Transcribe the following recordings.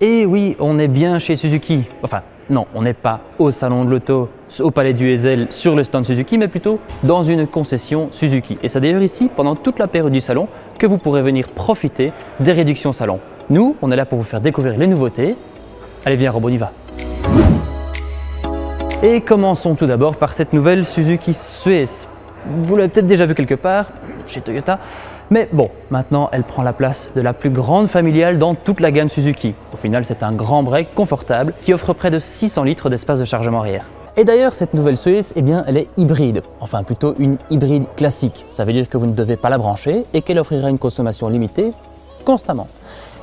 Et oui, on est bien chez Suzuki. Enfin, non, on n'est pas au salon de l'auto, au palais du Ezel, sur le stand Suzuki, mais plutôt dans une concession Suzuki. Et c'est d'ailleurs ici, pendant toute la période du salon, que vous pourrez venir profiter des réductions salon. Nous, on est là pour vous faire découvrir les nouveautés. Allez, viens Rob, on y va. Et commençons tout d'abord par cette nouvelle Suzuki Swiss. Vous l'avez peut-être déjà vu quelque part, chez Toyota. Mais bon, maintenant elle prend la place de la plus grande familiale dans toute la gamme Suzuki. Au final, c'est un grand break confortable qui offre près de 600 litres d'espace de chargement arrière. Et d'ailleurs, cette nouvelle Swiss, eh bien, elle est hybride, enfin plutôt une hybride classique. Ça veut dire que vous ne devez pas la brancher et qu'elle offrira une consommation limitée constamment.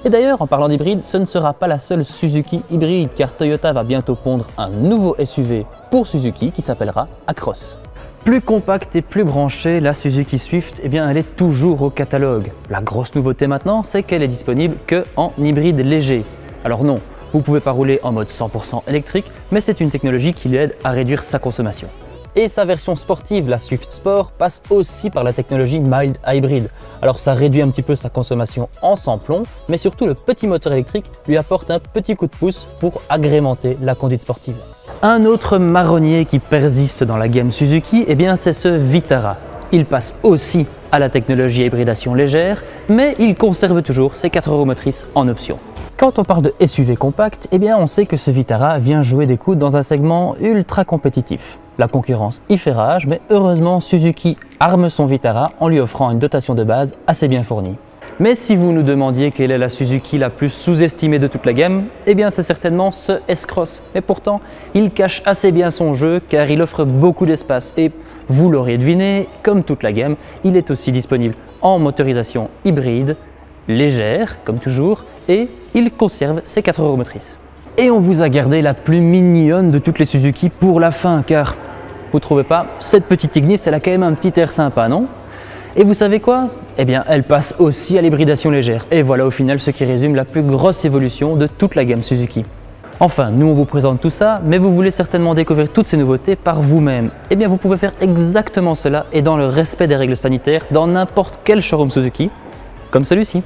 Et d'ailleurs, en parlant d'hybride, ce ne sera pas la seule Suzuki hybride car Toyota va bientôt pondre un nouveau SUV pour Suzuki qui s'appellera Acros. Plus compacte et plus branchée, la Suzuki Swift, eh bien, elle est toujours au catalogue. La grosse nouveauté maintenant, c'est qu'elle est disponible qu'en hybride léger. Alors non, vous ne pouvez pas rouler en mode 100% électrique, mais c'est une technologie qui l'aide à réduire sa consommation. Et sa version sportive, la Swift Sport, passe aussi par la technologie Mild Hybrid. Alors ça réduit un petit peu sa consommation en sans-plomb, mais surtout le petit moteur électrique lui apporte un petit coup de pouce pour agrémenter la conduite sportive. Un autre marronnier qui persiste dans la gamme Suzuki, eh bien c'est ce Vitara. Il passe aussi à la technologie hybridation légère, mais il conserve toujours ses 4 roues motrices en option. Quand on parle de SUV compact, eh bien on sait que ce Vitara vient jouer des coudes dans un segment ultra compétitif. La concurrence y fait rage, mais heureusement Suzuki arme son Vitara en lui offrant une dotation de base assez bien fournie. Mais si vous nous demandiez quelle est la Suzuki la plus sous-estimée de toute la gamme, eh bien c'est certainement ce S-Cross. Mais pourtant, il cache assez bien son jeu car il offre beaucoup d'espace et, vous l'auriez deviné, comme toute la gamme, il est aussi disponible en motorisation hybride, légère comme toujours, et il conserve ses 4 roues motrices. Et on vous a gardé la plus mignonne de toutes les Suzuki pour la fin car, vous trouvez pas, cette petite Ignis, elle a quand même un petit air sympa, non? Et vous savez quoi? Eh bien, elle passe aussi à l'hybridation légère. Et voilà au final ce qui résume la plus grosse évolution de toute la gamme Suzuki. Enfin, nous on vous présente tout ça, mais vous voulez certainement découvrir toutes ces nouveautés par vous-même. Eh bien, vous pouvez faire exactement cela et dans le respect des règles sanitaires dans n'importe quel showroom Suzuki, comme celui-ci.